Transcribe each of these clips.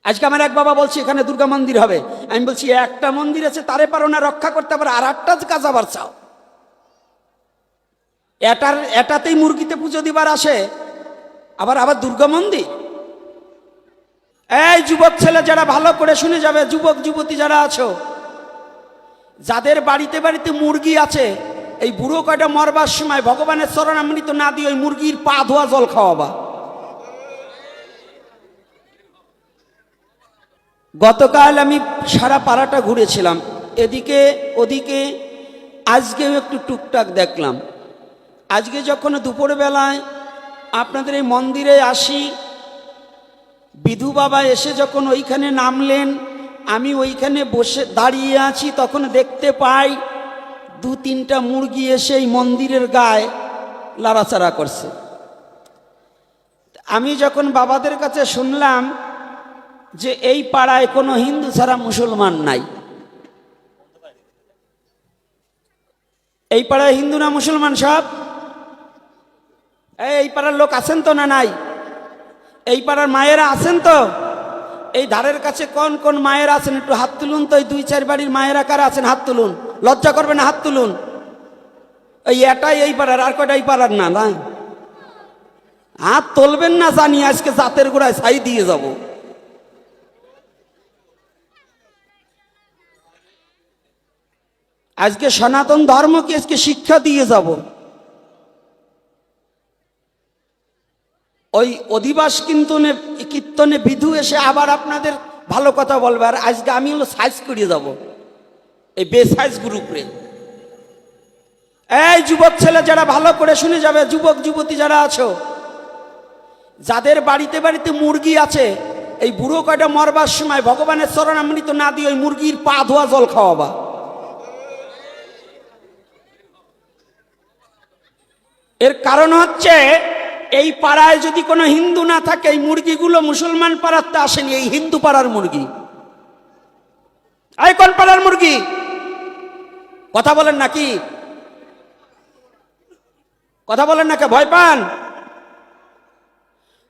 আজকে আমার এক বাবা বলছে এখানে দুর্গা মন্দির হবে। আমি বলছি একটা মন্দির আছে, তারে পারো না রক্ষা করতে, আবার আর একটা কাজ আবার চাও। এটাতেই মুরগিতে পুজো দিবার আসে, আবার আবার দুর্গা মন্দির। এই যুবক ছেলে যারা ভালো করে শুনে যাবে, যুবক যুবতী যারা আছো, যাদের বাড়িতে বাড়িতে মুরগি আছে, এই বুড়ো কয়টা মরবার সময় ভগবানের চরণামৃত না দিয়ে ওই মুরগির পা ধোয়া জল খাওয়াবা। গতকাল আমি সারা পাড়াটা ঘুরেছিলাম, এদিকে ওদিকে, আজকেও একটু টুকটাক দেখলাম। আজকে যখন দুপুরবেলায় আপনাদের এই মন্দিরে আসি, বিধু বাবা এসে যখন ওইখানে নামলেন, আমি ওইখানে বসে দাঁড়িয়ে আছি, তখন দেখতে পাই দু তিনটা মুরগি এসে এই মন্দিরের গায়ে লাড়াচাড়া করছে। আমি যখন বাবাদের কাছে শুনলাম যে এই পাড়ায় কোনো হিন্দু ছাড়া মুসলমান নাই, এই পাড়ায় হিন্দু না মুসলমান সব? এই পাড়ার লোক আছেন তো না নাই? এই পাড়ার মায়েরা আছেন তো? এই ধারের কাছে কোন কোন মায়েরা আছেন একটু হাত তুলুন তো। এই দুই চার বাড়ির মায়েরা কারা আছেন হাত তুলুন, লজ্জা করবে না, হাত তুলুন। এই এটাই এই পাড়ার, আর কয়টা এই পাড়ার না? না, হাত তুলবেন না, জানি আজকে জাতের গোড়ায় ছাই দিয়ে যাব। আজকে সনাতন ধর্মকে আজকে শিক্ষা দিয়ে যাব। ওই অধিবাস কীর্তনে বিধু এসে আবার আপনাদের ভালো কথা বলবে, আর আজকে আমি হলো সাইজ করিয়ে যাব এই বেসাইজ গ্রুপে। এই যুবক ছেলে যারা ভালো করে শুনে যাবে, যুবক যুবতী যারা আছো, যাদের বাড়িতে বাড়িতে মুরগি আছে, এই বুড়ো কয়টা মরবার সময় ভগবানের চরণামৃত না দিয়ে ওই মুরগির পা ধোয়া জল খাওয়াবা। এর কারণ হচ্ছে এই পাড়ায় যদি কোনো হিন্দু না থাকে, এই মুরগিগুলো মুসলমান পাড়াতে আসেনি, এই হিন্দু পাড়ার মুরগি। এই কোন পাড়ার মুরগি? কথা বলেন নাকি? কথা বলেন নাকি? ভয় পান?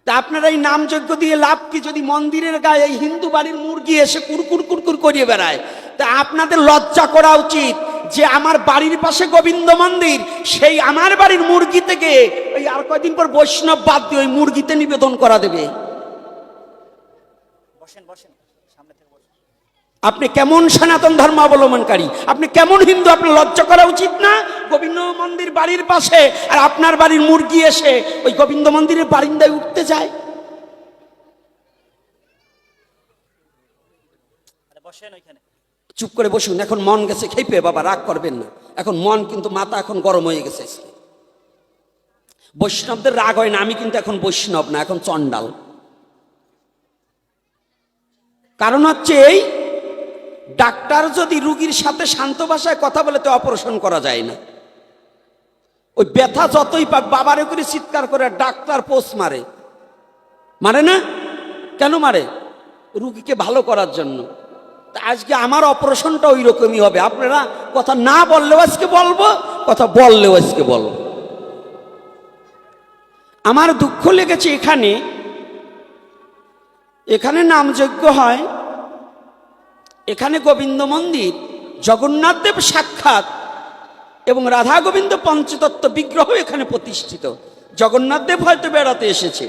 তা আপনারা এই নামযজ্ঞ দিয়ে লাভ কি? যদি মন্দিরের গায়ে এই হিন্দু বাড়ির মুরগি এসে কুরকুর কুরকুর করিয়ে বেড়ায়, তা আপনাদের লজ্জা করা উচিত যে আমার বাড়ির পাশে গোবিন্দ মন্দির, সেই আমার বাড়ির মুরগি থেকে ওই আর কয়দিন পর বৈষ্ণব বাদ দিয়ে ওই মুরগিতে নিবেদন করা দেবে। আপনি কেমন সনাতন ধর্ম অবলম্বনকারী, আপনি কেমন হিন্দু? আপনার লজ্জা করা উচিত না? গোবিন্দ মন্দির বাড়ির পাশে, আর আপনার বাড়ির মুরগি এসে ওই গোবিন্দ মন্দিরের বারিন্দায় উঠতে যায়। চুপ করে বসুন, এখন মন গেছে খেপে, বাবা রাগ করবেন না, এখন মন কিন্তু মাথা এখন গরম হয়ে গেছে। বৈষ্ণবদের রাগ হয় না, আমি কিন্তু এখন বৈষ্ণব না, এখন চন্ডাল। কারণ হচ্ছে এই ডাক্তার যদি রুগীর সাথে শান্ত ভাষায় কথা বলে তো অপারেশন করা যায় না। ওই ব্যথা যতই পাক, বাবারে করে চিৎকার করে ডাক্তার পোষ মারে, মারে না? কেন মারে? রুগীকে ভালো করার জন্য। আজকে আমার অপারেশনটা ওই রকমই হবে। আপনারা কথা না বললেও আজকে বলবো, কথা বললেও আজকে বলবো। আমার দুঃখ লেগেছে এখানে নামযজ্ঞ হয়, এখানে গোবিন্দ মন্দির, জগন্নাথ দেব সাক্ষাৎ এবং রাধা গোবিন্দ পঞ্চতত্ত্ব বিগ্রহ এখানে প্রতিষ্ঠিত। জগন্নাথ দেব হয়তো বেড়াতে এসেছে।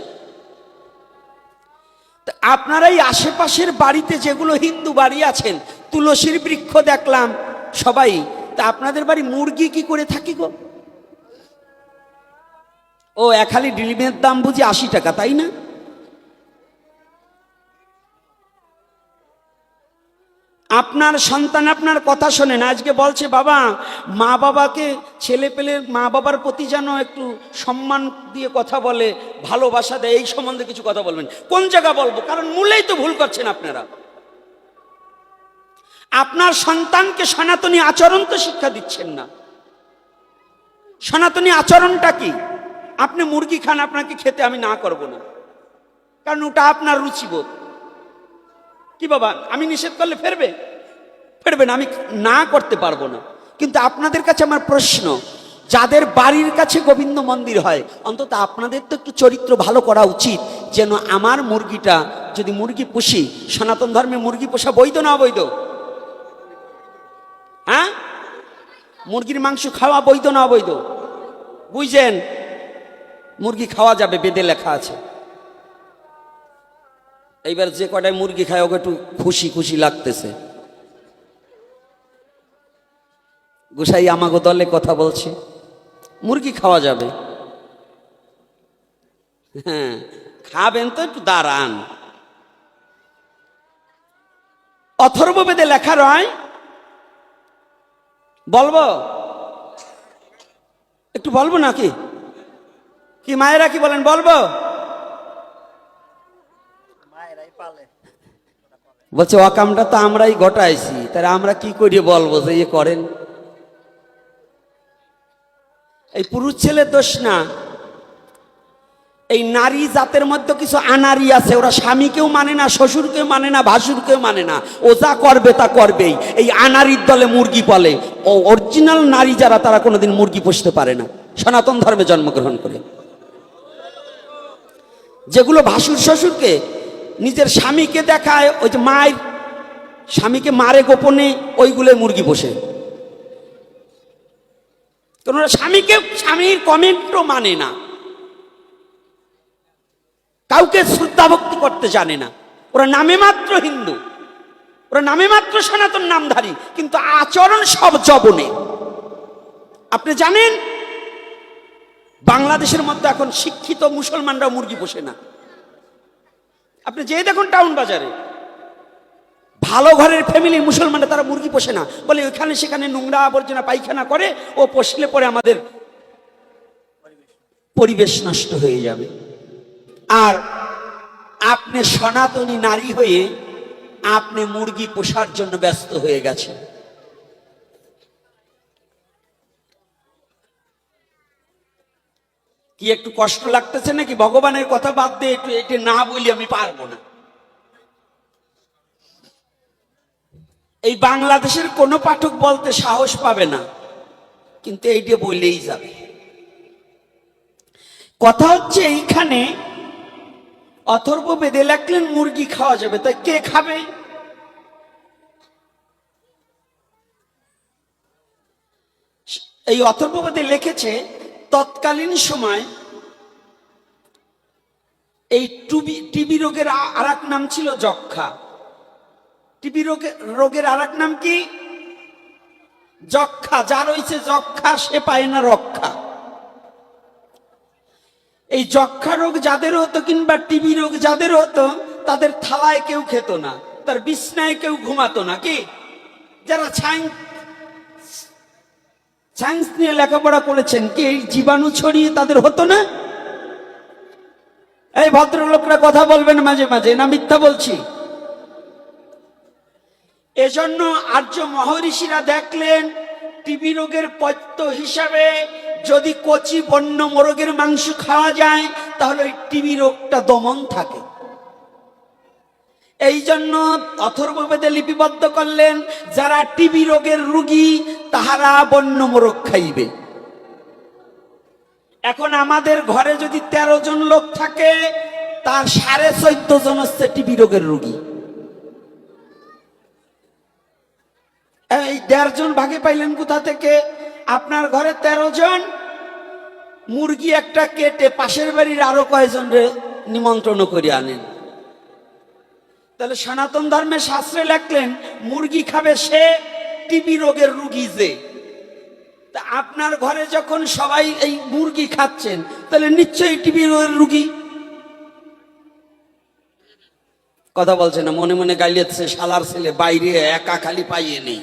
আপনারা এই আশেপাশের বাড়িতে যেগুলো হিন্দু বাড়ি আছেন, তুলসীর বৃক্ষ দেখলাম সবাই, তা আপনাদের বাড়ি মুরগি কি করে থাকি গো? ও এক হালি ডিমের দাম বুঝি 80 টাকা, তাই না? আপনার সন্তান আপনার কথা শোনে না, আজকে বলছে বাবা মা বাবাকে, ছেলে পেলে মা বাবার প্রতি যেন একটু সম্মান দিয়ে কথা বলে, ভালোবাসা দেয়, এই সম্বন্ধে কিছু কথা বলবেন। কোন জায়গা বলবো? কারণ মূলেই তো ভুল করছেন আপনারা। আপনার সন্তানকে সনাতনী আচরণ তো শিক্ষা দিচ্ছেন না। সনাতনী আচরণটা কি? আপনি মুরগি খান, আপনাকে খেতে আমি না করব না, কারণ ওটা আপনার রুচিবোধ। কি বাবা, আমি নিষেধ করলে ফেরবে না, আমি না করতে পারবো না। কিন্তু আপনাদের কাছে আমার প্রশ্ন, যাদের বাড়ির কাছে গোবিন্দ মন্দির হয়, অন্তত আপনাদের তো একটু চরিত্র ভালো করা উচিত, যেন আমার মুরগিটা যদি মুরগি পুষি, সনাতন ধর্মে মুরগি পোষা বৈধ না অবৈধ? হ্যাঁ, মুরগির মাংস খাওয়া বৈধ না অবৈধ? বুঝছেন? মুরগি খাওয়া যাবে, বেদে লেখা আছে। এইবার যে কটায় মুরগি খায় ওকে একটু খুশি খুশি লাগতেছে। গোসাই আমাগো দলে কথা বলছে, মুরগি খাওয়া যাবে। হ্যাঁ, খাবেন তো একটু দাঁড়ান। অথর্ববেদে লেখা রয়, বলবো একটু বলবো নাকি? কি মায়েরা কি বলেন, বলবো? বলছে অকামটা তো আমরাই ঘটাইছি, তাহলে আমরা কি করি বলবো যে ইয়ে করেন? এই পুরুষ ছেলের দোষ না, এই নারী জাতের মধ্যে কিছু আনারি আছে, ওরা স্বামীকেও মানে না, শ্বশুরকেও মানে না, ভাসুরকেও মানে না, ও যা করবে তা করবেই। এই আনারির দলে মুরগি পালে। ও অরিজিনাল নারী যারা, তারা কোনোদিন মুরগি পুষতে পারে না, সনাতন ধর্মে জন্মগ্রহণ করে। যেগুলো ভাসুর শ্বশুরকে নিজের স্বামীকে দেখায়, ওই যে মায়ের স্বামীকে মারে গোপনে, ওইগুলো মুরগি পোষে। কারণ ওরা স্বামীকে, স্বামীর কমেন্টও মানে না, কাউকে শ্রদ্ধা ভক্তি করতে জানে না। ওরা নামে মাত্র হিন্দু, ওরা নামে মাত্র সনাতন নামধারী, কিন্তু আচরণ সব জবনে। আপনি জানেন বাংলাদেশের মধ্যে এখন শিক্ষিত মুসলমানরা মুরগি পোষে না। আপনি যে দেখুন টাউন বাজারে ভালো ঘরের ফ্যামিলি মুসলমানরা, তারা মুরগি পোষে না, বলে ওইখানে সেখানে নোংরা আবর্জনা পায়খানা করে, ও পোষলে পরে আমাদের পরিবেশ নষ্ট হয়ে যাবে। আর আপনি সনাতনী নারী হয়ে আপনি মুরগি পোষার জন্য ব্যস্ত হয়ে গেছেন। কি একটু কষ্ট লাগতেছে নাকি? ভগবানের কথা বাদ দিয়ে একটু এটা না বলি আমি পারবো না। এই বাংলাদেশের কোন পাঠক বলতে সাহস পাবে না, কিন্তু এইটা বললেই যাবে। কথা হচ্ছে এইখানে অথর্ববেদে লেখলেন মুরগি খাওয়া যাবে, তাই কে খাবে? এই অথর্ববেদে লিখেছে তৎকালীন সময় এই টিবি রোগের আর এক নাম ছিল যক্ষা। টিবি রোগের আর এক নাম কি? যক্ষা। যার হইছে যক্ষা সে পায় না রক্ষা। এই যক্ষা রোগ যাদের হতো কিংবা টিবি রোগ যাদের হতো, তাদের থালায় কেউ খেত না, তার বিছনায় কেউ ঘুমাতো না। কি যারা সায়েন্স নিয়ে লেখাপড়া করেছেন, কি এই জীবাণু ছড়িয়ে তাদের হতো না? এই ভদ্রলোকরা কথা বলবেন মাঝে মাঝে, না মিথ্যা বলছি? এজন্য আর্য মহর্ষিরা দেখলেন টিবি রোগের পথ্য হিসাবে যদি কচি বন্য মোরগের মাংস খাওয়া যায় তাহলে ওই টিবি রোগটা দমন থাকে। এই জন্য অথর্ববেদে লিপিবদ্ধ করলেন যারা টিবি রোগের রোগী তাহারা বন্য মোরগ খাইবে। এখন আমাদের ঘরে যদি 13 জন লোক থাকে, তার 14.5 জন হচ্ছে টিবি রোগের রোগী। এই 1.5 জন ভাগে পাইলেন কোথা থেকে? আপনার ঘরে 13 জন, মুরগি একটা কেটে পাশের বাড়ির আরো কয়েকজনরে নিমন্ত্রণ করে আনেন। তাহলে সনাতন ধর্মের শাস্ত্রে লেখলেন মুরগি খাবে সে টিবি রোগের রোগী যে। তা আপনার ঘরে যখন সবাই এই মুরগি খাচ্ছেন, তাহলে নিশ্চয়ই টিবি রোগের রোগী। কথা বলছে না, মনে মনে গাইলেছে শালার ছেলে বাইরে একা খালি পাইয়ে নেই।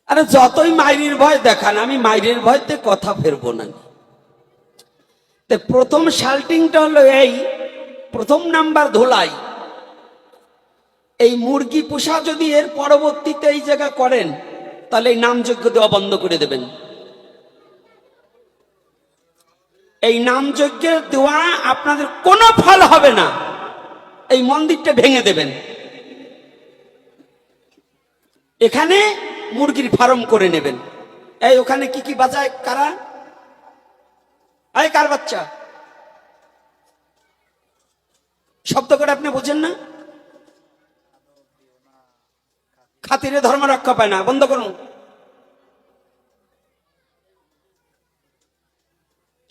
আরে যতই মাইরির ভয় দেখান, আমি মাইরের ভয়তে কথা ফেরবো না। প্রথম শাল্টিংটা হলো এই, প্রথম নাম্বার ধোলাই। এই মুরগি পোষা যদি এর পরবর্তীতে এই জায়গা করেন, তাহলে এই নামযজ্ঞ দেওয়া বন্ধ করে দেবেন। এই নামযজ্ঞ দেওয়া আপনাদের কোনো ফল হবে না, এই মন্দিরটা ভেঙে দেবেন। এখানে মুরগির ফার্ম করে নেবেন। এই ওখানে কি কি বাজায় কারা? এই কার বাচ্চা? শব্দ করে আপনি বোঝেন না? খাতিরে ধর্ম রক্ষা পায় না, বন্ধ করুন।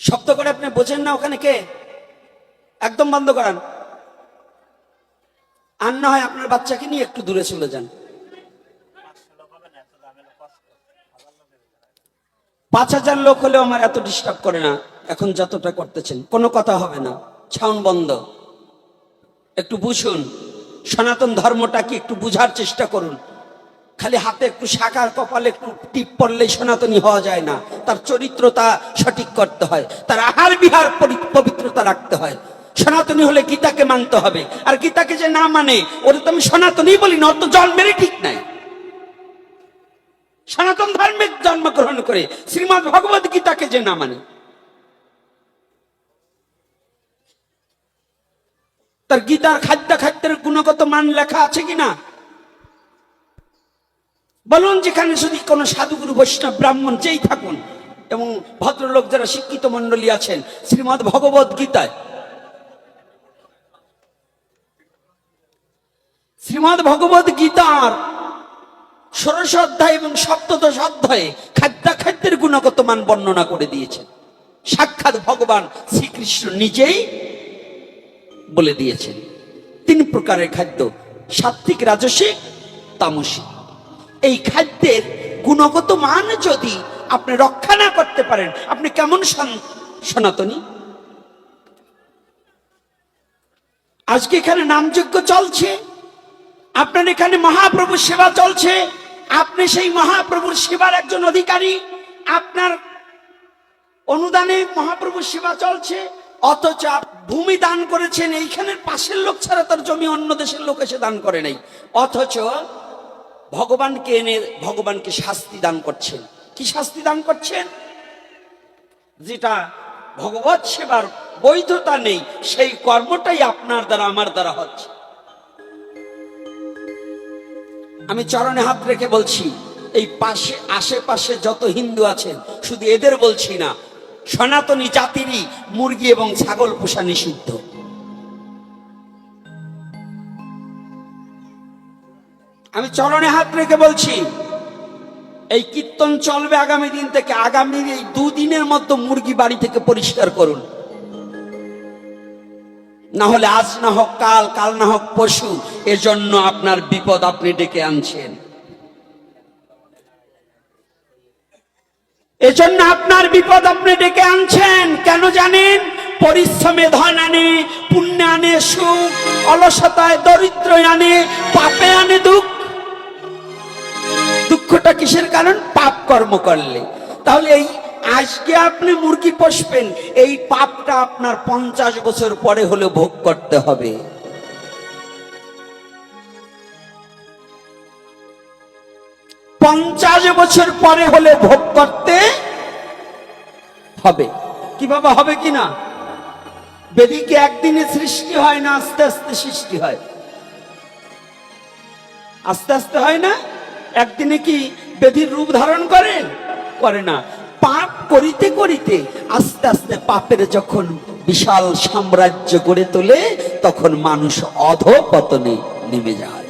শব্দ করে আপনি বোঝেন না? ওখানে কে? একদম বন্ধ করান। আর না হয় আপনার বাচ্চাকে নিয়ে একটু দূরে চলে যান। 5,000 লোক হলেও আমার এত ডিস্টার্ব করে না। এখন যতটা করতেছেন কোনো কথা হবে না, সাউন্ড বন্ধ। একটু বুঝুন সনাতন ধর্মটা কি, একটু বুঝার চেষ্টা করুন। খালি হাতে একটু শাখার কপালে একটু টিপ পড়লেই সনাতনী হওয়া যায় না। তার চরিত্রতা সঠিক করতে হয়, তার আহার বিহার পবিত্রতা রাখতে হয়। সনাতনী হলে গীতাকে মানতে হবে, আর গীতাকে যে না মানে ওটা তো আমি সনাতনী বলি না, ওর তো জন্মেরই ঠিক নাই। সনাতন ধর্মে জন্মগ্রহণ করে শ্রীমদ্ ভগবত গীতাকে যে না মানে, তার গীতার খাদ্যের গুণগত মান লেখা আছে কিনা বলুন। যেখানে যদি কোন সাধুগুরু বৈষ্ণব ব্রাহ্মণ যেই থাকুন এবং ভদ্রলোক যারা শিক্ষিত মন্ডলী আছেন, শ্রীমদ্ ভগবত গীতায়, শ্রীমদ্ ভগবত গীতার 16 অধ্যায় এবং 17 অধ্যায়ে খাদ্যের গুণগত মান বর্ণনা করে দিয়েছেন। সাক্ষাৎ ভগবান শ্রীকৃষ্ণ নিজেই বলে দিয়েছেন 3 প্রকারের খাদ্য, সাত্ত্বিক, রাজসিক, তামসিক। এই খাদ্যের গুণগত মান যদি আপনি রক্ষা না করতে পারেন, আপনি কেমন সনাতনী? আজকে এখানে নামযজ্ঞ চলছে, আপনার এখানে মহাপ্রভুর সেবা চলছে, আপনি সেই মহাপ্রভুর সেবার একজন অধিকারী, আপনার অনুদানে মহাপ্রভুর সেবা চলছে, অথচ ভূমি দান করেছেন এইখানের পাশের লোক ছাড়া, তার জমি অন্য দেশের লোক এসে দান করে নাই। অথচ ভগবানকে এনে ভগবানকে শাস্তি দান করছেন। কি শাস্তি দান করছেন? যেটা ভগবত সেবার বৈধতা নেই, সেই কর্মটাই আপনার দ্বারা আমার দ্বারা হচ্ছে। আমি চরণে হাত রেখে বলছি, এই পাশে আশেপাশে যত হিন্দু আছেন, শুধু এদের বলছি না, সনাতনী জাতিরই মুরগি এবং ছাগল পোষা নিষিদ্ধ। আমি চরণে হাত রেখে বলছি, এই কীর্তন চলবে আগামী দিন থেকে। আগামী এই 2 দিনের মধ্যে মুরগি বাড়ি থেকে পরিষ্কার করুন, না হলে আজ না হোক কাল, কাল না হোক পশু, এজন্য আপনার বিপদ আপনি ডেকে আনছেন। এজন্য আপনার বিপদ আপনি ডেকে আনছেন। কেন জানেন? পরিশ্রমে ধন আনে, পুণ্যে আনে সুখ, অলসতায় দরিদ্র আনে, পাপে আনে দুঃখ। দুঃখটা কিসের কারণ? পাপ কর্ম করলে। তাহলে এই আজকে আপনি মুরগি পোষবেন, এই পাপটা আপনার 50 বছর পরে হলে ভোগ করতে হবে। পঞ্চাশ বছর পরে হলে ভোগ করতে হবে। কিভাবে হবে কিনা? বেদিকে একদিনে সৃষ্টি হয় না, আস্তে আস্তে সৃষ্টি হয়। আস্তে আস্তে হয় না? একদিনে কি বেদির রূপ ধারণ করেন? করে না। পাপ করিতে করিতে আস্তে আস্তে পাপের যখন বিশাল সাম্রাজ্য গড়ে তোলে, তখন মানুষ অধঃপতনে নেমে যায়।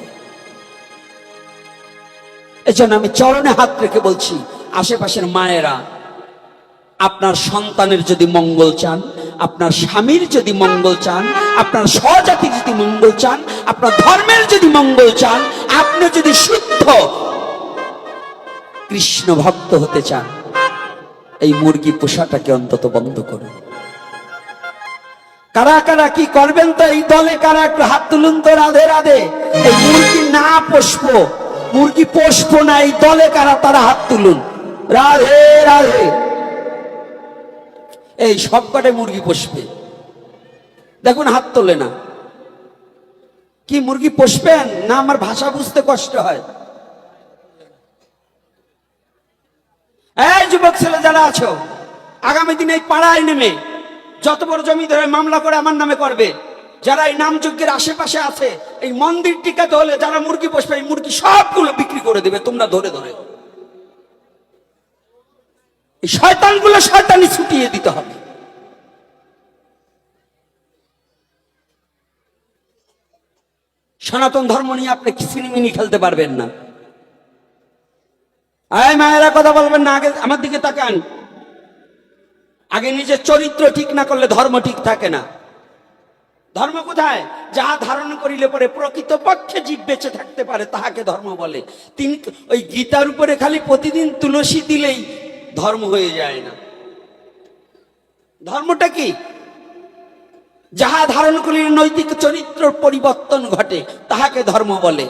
এজন্য আমি চরণে হাত রেখে বলছি, আশেপাশের মায়েরা, আপনার সন্তানের যদি মঙ্গল চান, আপনার স্বামীর যদি মঙ্গল চান, আপনার স্বজাতির যদি মঙ্গল চান, আপনার ধর্মের যদি মঙ্গল চান, আপনি যদি শুদ্ধ কৃষ্ণ ভক্ত হতে চান, এই মুরগি পোষাটাকে অন্তত বন্ধ করুন। কারা কারা কি করবেন? তো এই দলে কারা একটু হাত তুলুন তো। রাধে রাধে। এই মুরগি না পোষবো, মুরগি পোষবো না, এই দলে কারা? তারা হাত তুলুন। রাধে রাধে। এই সব কটে মুরগি পোষবে, দেখুন হাত তোলে না। কি মুরগি পোষবেন না? আমার ভাষা বুঝতে কষ্ট হয়। এই যুবক ছেলে যারা আছো, আগামী দিনে এই পাড়ায় নেমে যত বড় জমি ধরে মামলা করে আমার নামে করবে। যারা এই নামযজ্ঞের আশেপাশে আছে, এই মন্দির টিকাতে হলে যারা মুরগি পোষবে, এই মুরগি সবগুলো বিক্রি করে দেবে তোমরা ধরে ধরে। এই শয়তানগুলো শয়তানি ছুটিয়ে দিতে হবে। সনাতন ধর্ম নিয়ে আপনি সিনেমিনি খেলতে পারবেন না। এই মায়েরা কথা বলবেন না, আগে আমার দিকে তাকান। আগে নিজের চরিত্র ঠিক না করলে ধর্ম ঠিক থাকে না। ধর্ম কোথায়? যাহা ধারণ করিলে পরে প্রকৃত পক্ষে জীব বেঁচে থাকতে পারে তাহাকে ধর্ম বলে। তিনি ওই গীতার উপরে খালি প্রতিদিন তুলসী দিলেই ধর্ম হয়ে যায় না। ধর্মটা কি? যাহা ধারণ করিলে নৈতিক চরিত্র পরিবর্তন ঘটে তাহাকে ধর্ম বলে।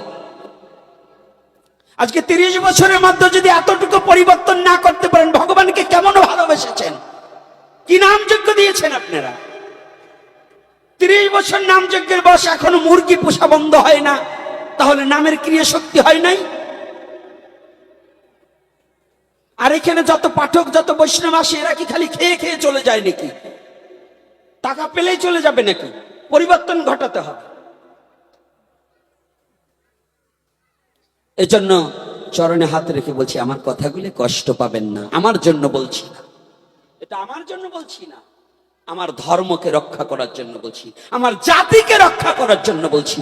আজকে 30 বছরের মধ্যে যদি এতটুকু পরিবর্তন না করতে পারেন, ভগবানকে কেমন ভালোবেসেছেন, কি নাম যজ্ঞ দিয়েছেন আপনারা? 30 বছর নাম যজ্ঞের বয়স, এখনো মুরগি পোষা বন্ধ হয় না, তাহলে নামের ক্রিয়া শক্তি হয় নাই? আর এখানে যত পাঠক যত বৈষ্ণব আসে এরা কি খালি খেয়ে খেয়ে চলে যায় নাকি? টাকা পেলেই চলে যাবে নাকি? পরিবর্তন ঘটাতে হবে। এজন্য চরণে হাত রেখে বলছি, আমার কথাগুলি কষ্ট পাবেন না, আমার জন্য বলছি না, এটা আমার জন্য বলছি না, আমার ধর্মকে রক্ষা করার জন্য বলছি, আমার জাতিকে রক্ষা করার জন্য বলছি,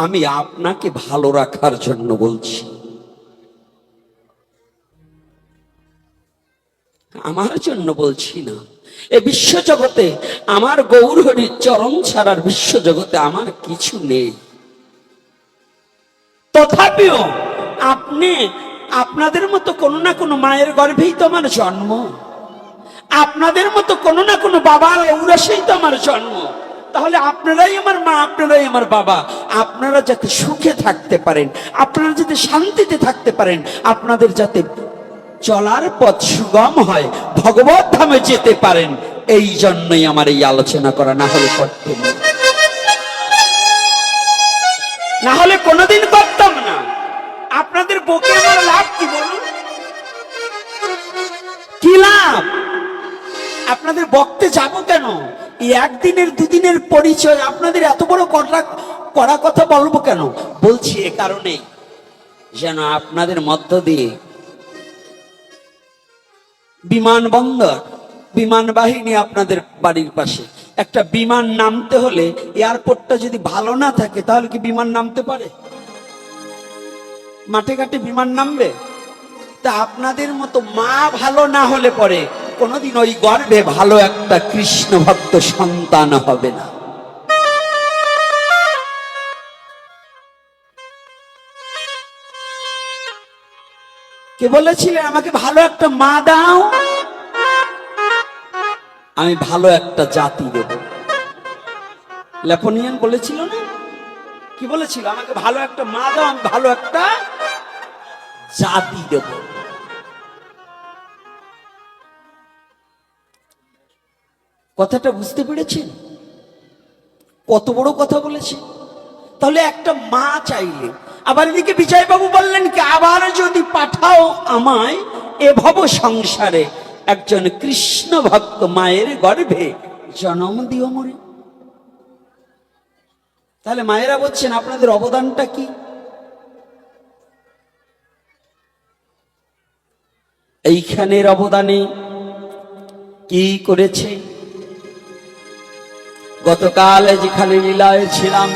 আমি আপনাকে ভালো রাখার জন্য বলছি, আমার জন্য বলছি না। এ বিশ্বজগতে আমার গৌরহরির চরণ ছাড়ার বিশ্বজগতে আমার কিছু নেই। তথাপিও আপনি আপনাদের মতো কোনো না কোনো মায়ের গর্ভেই তো আমার জন্ম, আপনাদের মতো কোনো না কোনো বাবার ঔরসেই তো আমার জন্ম। তাহলে আপনারাই আমার মা, আপনারাই আমার বাবা। আপনারা যাতে সুখে থাকতে পারেন, আপনারা যাতে শান্তিতে থাকতে পারেন, আপনাদের যাতে চলার পথ সুগম হয়, ভগবত ধামে যেতে পারেন, এই জন্যই আমার এই আলোচনা করা। না হলে করতাম না, না হলে কোনোদিন করতাম না। আপনাদের বকে আমার লাভ কি বলুন? কি লাভ? আপনাদের বকতে যাব কেন? এই একদিনের দুদিনের পরিচয় আপনাদের এত বড় কড়া কথা বলবো কেন? বলছি এ কারণেই, যেন আপনাদের মধ্য দিয়ে বিমানবন্দর, বিমান বাহিনী আপনাদের বাড়ির পাশে, একটা বিমান নামতে হলে এয়ারপোর্টটা যদি ভালো না থাকে তাহলে কি বিমান নামতে পারে? মাঠে ঘাটে বিমান নামবে? তা আপনাদের মতো মা ভালো না হলে পরে কোনোদিন ওই গর্ভে ভালো একটা কৃষ্ণ ভক্ত সন্তান হবে না। কে বলেছিলেন আমাকে ভালো একটা মা দাও, আমি ভালো একটা জাতি দেব? লেপনিয়ান বলেছিল না? কি বলেছিল? আমাকে ভালো একটা মা দাও, আমি ভালো একটা জাতি দেব। কথাটা বুঝতে পেরেছেন? কত বড় কথা বলেছে। তাহলে একটা মা চাইলে, আবার এদিকে বিজয়বাবু বললেন কি, আবার যদি পাঠাও আমায় এ ভব সংসারে একজন কৃষ্ণ ভক্ত মায়ের গর্ভে জন্ম দিও মরে। তাহলে মায়েরা বলছেন আপনাদের অবদানটা কি? এইখানের অবদানে কি করেছে? গতকাল যেখানে লীলায় ছিলাম,